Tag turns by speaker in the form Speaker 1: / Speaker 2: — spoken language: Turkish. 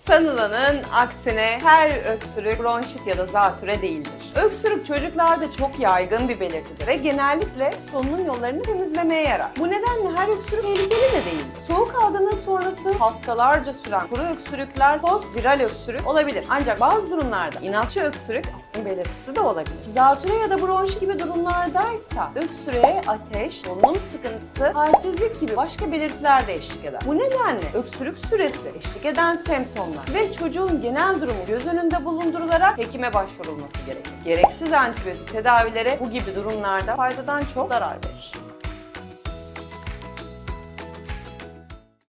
Speaker 1: Sanılanın aksine her öksürük bronşit ya da zatüre değildir. Öksürük çocuklarda çok yaygın bir belirtidir ve genellikle solunum yollarını temizlemeye yarar. Bu nedenle her öksürük tehlikeli de değildir. Soğuk algınlığı sonrası haftalarca süren kuru öksürükler post-viral öksürük olabilir. Ancak bazı durumlarda inatçı öksürük astım belirtisi de olabilir. Zatüre ya da bronşit gibi durumlardaysa öksürüğe ateş, solunum sıkıntısı, halsizlik gibi başka belirtiler de eşlik eder. Bu nedenle öksürük süresi, eşlik eden semptomlar ve çocuğun genel durumu göz önünde bulundurularak hekime başvurulması gerekir. Gereksiz antibiyotik tedavilere bu gibi durumlarda faydadan çok zarar verir.